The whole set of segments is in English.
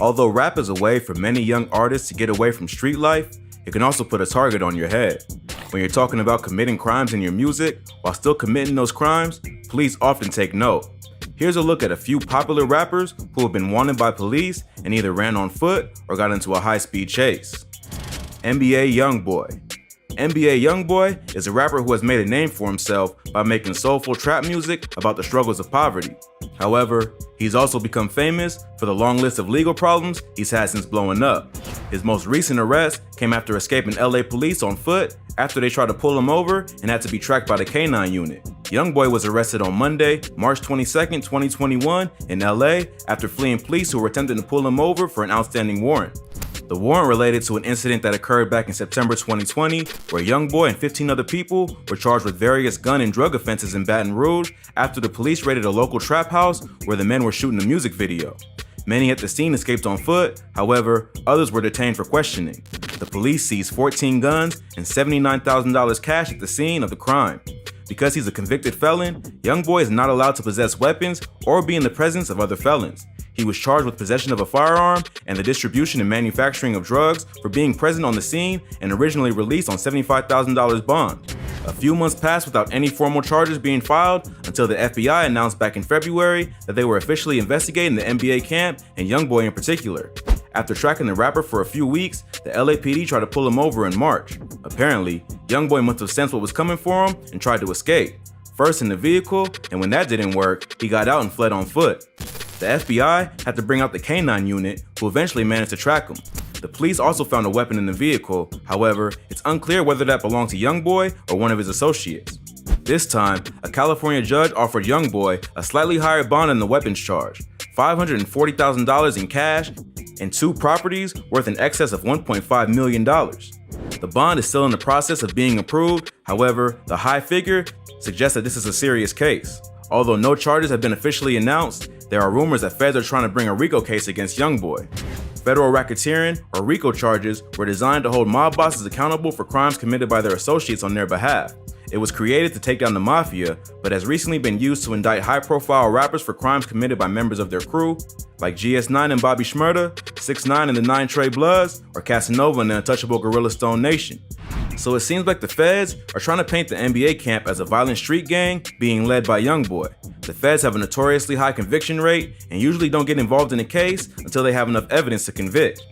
Although rap is a way for many young artists to get away from street life, it can also put a target on your head. When you're talking about committing crimes in your music while still committing those crimes, police often take note. Here's a look at a few popular rappers who have been wanted by police and either ran on foot or got into a high-speed chase. NBA Youngboy. NBA Youngboy is a rapper who has made a name for himself by making soulful trap music about the struggles of poverty. However, he's also become famous for the long list of legal problems he's had since blowing up. His most recent arrest came after escaping LA police on foot after they tried to pull him over and had to be tracked by the K9 unit. Youngboy was arrested on Monday, March 22, 2021 in LA after fleeing police who were attempting to pull him over for an outstanding warrant. The warrant related to an incident that occurred back in September 2020, where Youngboy and 15 other people were charged with various gun and drug offenses in Baton Rouge after the police raided a local trap house where the men were shooting a music video. Many at the scene escaped on foot, however, others were detained for questioning. The police seized 14 guns and $79,000 cash at the scene of the crime. Because he's a convicted felon, Youngboy is not allowed to possess weapons or be in the presence of other felons. He was charged with possession of a firearm and the distribution and manufacturing of drugs for being present on the scene and originally released on $75,000 bond. A few months passed without any formal charges being filed until the FBI announced back in February that they were officially investigating the NBA camp and Youngboy in particular. After tracking the rapper for a few weeks, the LAPD tried to pull him over in March. Apparently, Youngboy must have sensed what was coming for him and tried to escape. First in the vehicle, and when that didn't work, he got out and fled on foot. The FBI had to bring out the K9 unit, who eventually managed to track him. The police also found a weapon in the vehicle, however, it's unclear whether that belonged to Youngboy or one of his associates. This time, a California judge offered Youngboy a slightly higher bond than the weapons charge, $540,000 in cash, and 2 properties worth in excess of $1.5 million. The bond is still in the process of being approved, however, the high figure suggests that this is a serious case. Although no charges have been officially announced, there are rumors that feds are trying to bring a RICO case against Youngboy. Federal racketeering, or RICO charges, were designed to hold mob bosses accountable for crimes committed by their associates on their behalf. It was created to take down the mafia, but has recently been used to indict high-profile rappers for crimes committed by members of their crew, like GS9 and Bobby Shmurda, 6ix9ine and the 9 Trey Bloods, or Casanova and the untouchable Gorilla Stone Nation. So it seems like the feds are trying to paint the NBA camp as a violent street gang being led by Youngboy. The feds have a notoriously high conviction rate and usually don't get involved in a case until they have enough evidence to convict.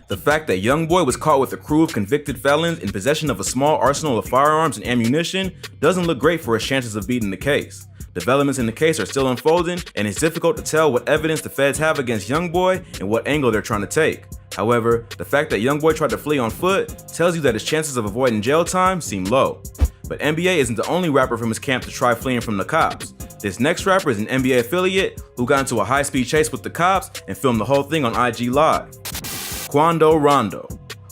The fact that Youngboy was caught with a crew of convicted felons in possession of a small arsenal of firearms and ammunition doesn't look great for his chances of beating the case. Developments in the case are still unfolding, and it's difficult to tell what evidence the feds have against Youngboy and what angle they're trying to take. However, the fact that Youngboy tried to flee on foot tells you that his chances of avoiding jail time seem low. But NBA isn't the only rapper from his camp to try fleeing from the cops. This next rapper is an NBA affiliate who got into a high-speed chase with the cops and filmed the whole thing on IG Live. Quando Rondo.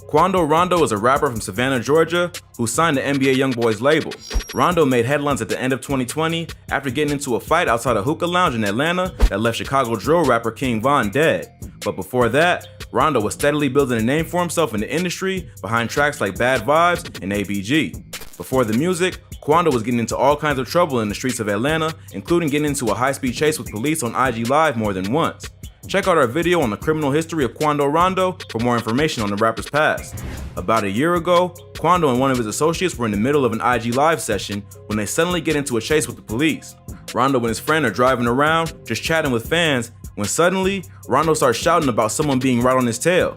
Quando Rondo is a rapper from Savannah, Georgia, who signed the NBA Youngboy's label. Rondo made headlines at the end of 2020 after getting into a fight outside a hookah lounge in Atlanta that left Chicago drill rapper King Von dead. But before that, Rondo was steadily building a name for himself in the industry behind tracks like Bad Vibes and ABG. Before the music, Quando was getting into all kinds of trouble in the streets of Atlanta, including getting into a high-speed chase with police on IG Live more than once. Check out our video on the criminal history of Quando Rondo for more information on the rapper's past. About a year ago, Quando and one of his associates were in the middle of an IG Live session when they suddenly get into a chase with the police. Rondo and his friend are driving around, just chatting with fans, when suddenly, Rondo starts shouting about someone being right on his tail.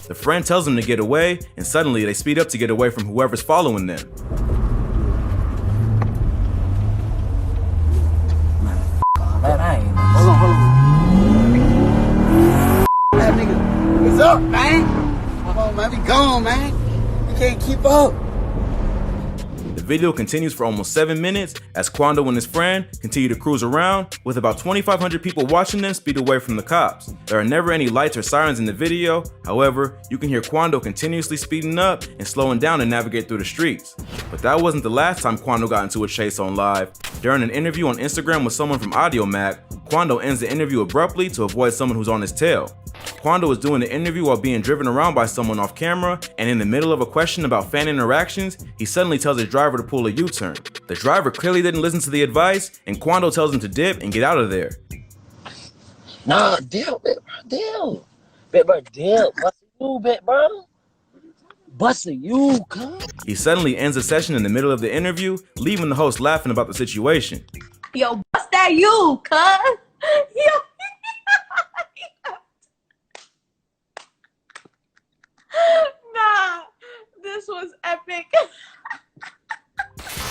The friend tells him to get away, and suddenly they speed up to get away from whoever's following them. What's up, man? Come on, man. We gone, man. We can't keep up. The video continues for almost 7 minutes as Quando and his friend continue to cruise around, with about 2,500 people watching them speed away from the cops. There are never any lights or sirens in the video, however, you can hear Quando continuously speeding up and slowing down to navigate through the streets. But that wasn't the last time Quando got into a chase on live. During an interview on Instagram with someone from AudioMac, Quando ends the interview abruptly to avoid someone who's on his tail. Quando was doing the interview while being driven around by someone off camera, and in the middle of a question about fan interactions, he suddenly tells his driver to pull a U-turn. The driver clearly didn't listen to the advice, and Quando tells him to dip and get out of there. Nah, deal. Bet, bro, damn, busting you, bet, bro. Busting you, cuz. He suddenly ends the session in the middle of the interview, leaving the host laughing about the situation. Yo, bust that you, cuz. Yo. Nah, this was epic.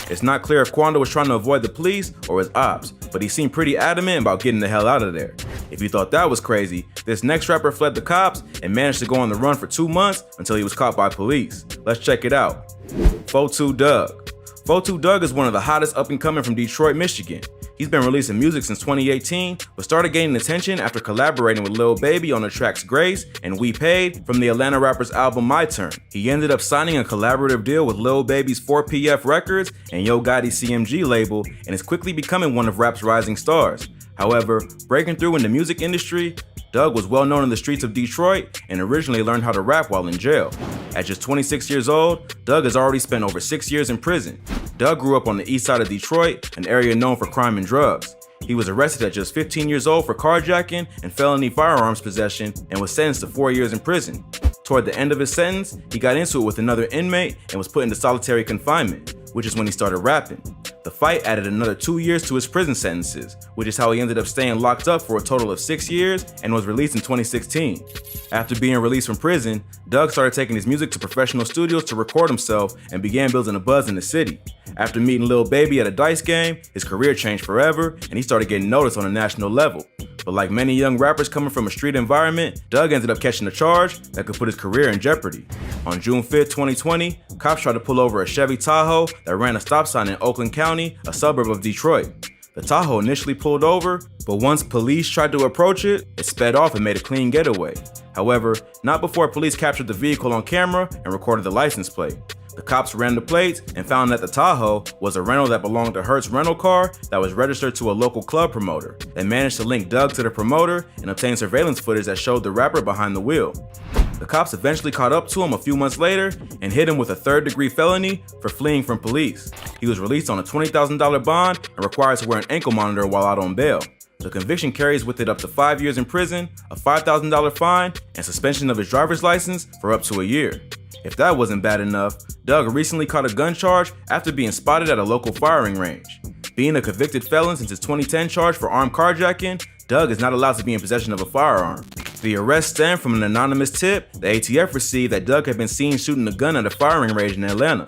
It's not clear if Quando was trying to avoid the police or his ops, but he seemed pretty adamant about getting the hell out of there. If you thought that was crazy, this next rapper fled the cops and managed to go on the run for 2 months until he was caught by police. Let's check it out. 42 Doug. 42 Doug is one of the hottest up-and-coming from Detroit, Michigan. He's been releasing music since 2018, but started gaining attention after collaborating with Lil Baby on the tracks Grace and We Paid from the Atlanta rapper's album My Turn. He ended up signing a collaborative deal with Lil Baby's 4PF Records and Yo Gotti's CMG label, and is quickly becoming one of rap's rising stars. However, breaking through in the music industry, Doug was well known in the streets of Detroit and originally learned how to rap while in jail. At just 26 years old, Doug has already spent over 6 years in prison. Doug grew up on the east side of Detroit, an area known for crime and drugs. He was arrested at just 15 years old for carjacking and felony firearms possession and was sentenced to 4 years in prison. Toward the end of his sentence, he got into it with another inmate and was put into solitary confinement, which is when he started rapping. The fight added another 2 years to his prison sentences, which is how he ended up staying locked up for a total of 6 years and was released in 2016. After being released from prison, Doug started taking his music to professional studios to record himself and began building a buzz in the city. After meeting Lil Baby at a dice game, his career changed forever and he started getting noticed on a national level. But like many young rappers coming from a street environment, Doug ended up catching a charge that could put his career in jeopardy. On June 5th, 2020, cops tried to pull over a Chevy Tahoe that ran a stop sign in Oakland County, a suburb of Detroit. The Tahoe initially pulled over, but once police tried to approach it, it sped off and made a clean getaway. However, not before police captured the vehicle on camera and recorded the license plate. The cops ran the plates and found that the Tahoe was a rental that belonged to Hertz rental car that was registered to a local club promoter. They managed to link Doug to the promoter and obtain surveillance footage that showed the rapper behind the wheel. The cops eventually caught up to him a few months later and hit him with a third-degree felony for fleeing from police. He was released on a $20,000 bond and required to wear an ankle monitor while out on bail. The conviction carries with it up to 5 years in prison, a $5,000 fine, and suspension of his driver's license for up to a year. If that wasn't bad enough, Doug recently caught a gun charge after being spotted at a local firing range. Being a convicted felon since his 2010 charge for armed carjacking, Doug is not allowed to be in possession of a firearm. The arrest stemmed from an anonymous tip the ATF received that Doug had been seen shooting a gun at a firing range in Atlanta.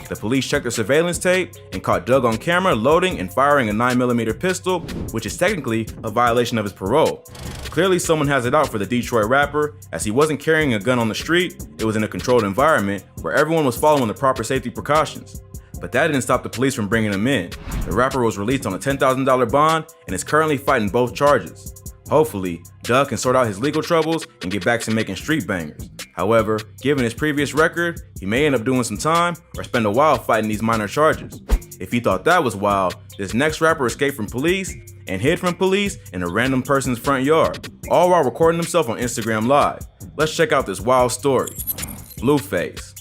The police checked the surveillance tape and caught Doug on camera loading and firing a 9mm pistol, which is technically a violation of his parole. Clearly someone has it out for the Detroit rapper, as he wasn't carrying a gun on the street, it was in a controlled environment where everyone was following the proper safety precautions. But that didn't stop the police from bringing him in. The rapper was released on a $10,000 bond and is currently fighting both charges. Hopefully, Doug can sort out his legal troubles and get back to making street bangers. However, given his previous record, he may end up doing some time or spend a while fighting these minor charges. If you thought that was wild, this next rapper escaped from police and hid from police in a random person's front yard, all while recording himself on Instagram Live. Let's check out this wild story. Blueface.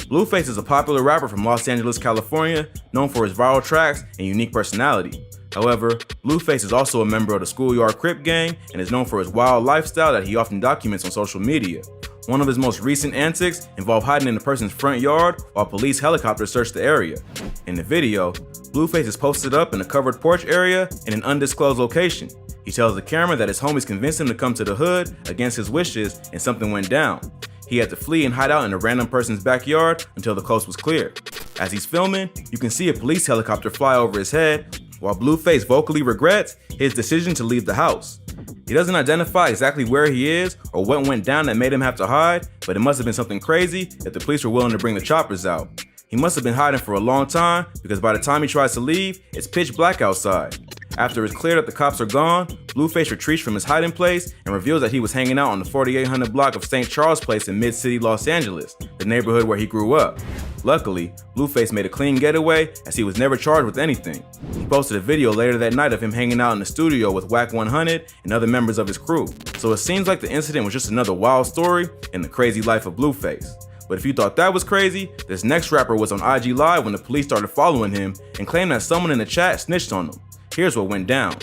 Blueface is a popular rapper from Los Angeles, California, known for his viral tracks and unique personality. However, Blueface is also a member of the Schoolyard Crip gang and is known for his wild lifestyle that he often documents on social media. One of his most recent antics involved hiding in a person's front yard while police helicopters searched the area. In the video, Blueface is posted up in a covered porch area in an undisclosed location. He tells the camera that his homies convinced him to come to the hood against his wishes and something went down. He had to flee and hide out in a random person's backyard until the coast was clear. As he's filming, you can see a police helicopter fly over his head, while Blueface vocally regrets his decision to leave the house. He doesn't identify exactly where he is or what went down that made him have to hide, but it must have been something crazy that the police were willing to bring the choppers out. He must have been hiding for a long time because by the time he tries to leave, it's pitch black outside. After it's clear that the cops are gone, Blueface retreats from his hiding place and reveals that he was hanging out on the 4800 block of St. Charles Place in Mid-City, Los Angeles, the neighborhood where he grew up. Luckily, Blueface made a clean getaway as he was never charged with anything. He posted a video later that night of him hanging out in the studio with Wack 100 and other members of his crew. So it seems like the incident was just another wild story in the crazy life of Blueface. But if you thought that was crazy, this next rapper was on IG Live when the police started following him and claimed that someone in the chat snitched on him. Here's what went down.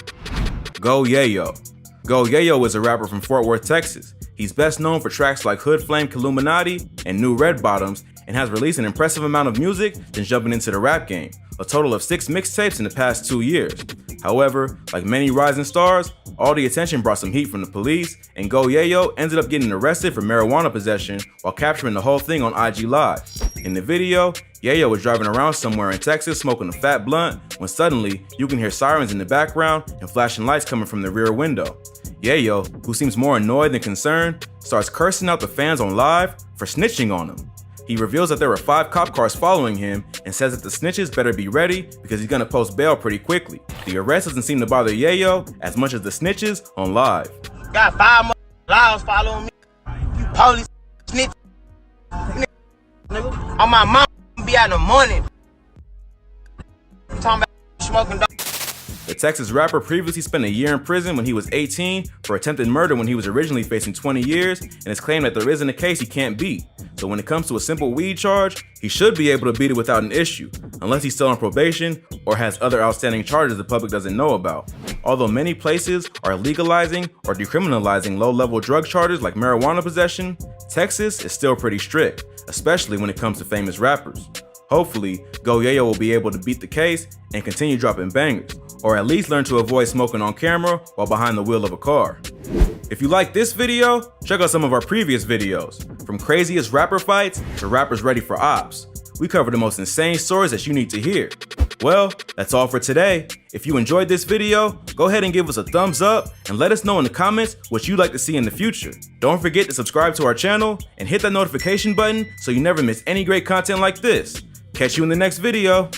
Go Yayo. Go Yayo is a rapper from Fort Worth, Texas. He's best known for tracks like Hood Flame Illuminati and New Red Bottoms, and has released an impressive amount of music since jumping into the rap game, a total of 6 mixtapes in the past 2 years. However, like many rising stars, all the attention brought some heat from the police, and Go Yayo ended up getting arrested for marijuana possession while capturing the whole thing on IG Live. In the video, Yayo was driving around somewhere in Texas smoking a fat blunt when suddenly you can hear sirens in the background and flashing lights coming from the rear window. Yayo, who seems more annoyed than concerned, starts cursing out the fans on live for snitching on him. He reveals that there were 5 cop cars following him and says that the snitches better be ready because he's gonna post bail pretty quickly. The arrest doesn't seem to bother Yayo as much as the snitches on live. Got 5 laws following me. You police snitch. Nigga, on my mom be out in the morning. Talking about smoking dope. The Texas rapper previously spent a year in prison when he was 18 for attempted murder when he was originally facing 20 years, and it's claimed that there isn't a case he can't beat. So when it comes to a simple weed charge, he should be able to beat it without an issue, unless he's still on probation or has other outstanding charges the public doesn't know about. Although many places are legalizing or decriminalizing low-level drug charges like marijuana possession, Texas is still pretty strict, especially when it comes to famous rappers. Hopefully, Go Yayo will be able to beat the case and continue dropping bangers, or at least learn to avoid smoking on camera while behind the wheel of a car. If you like this video, check out some of our previous videos, from craziest rapper fights to rappers ready for ops. We cover the most insane stories that you need to hear. Well, that's all for today. If you enjoyed this video, go ahead and give us a thumbs up and let us know in the comments what you'd like to see in the future. Don't forget to subscribe to our channel and hit that notification button so you never miss any great content like this. Catch you in the next video.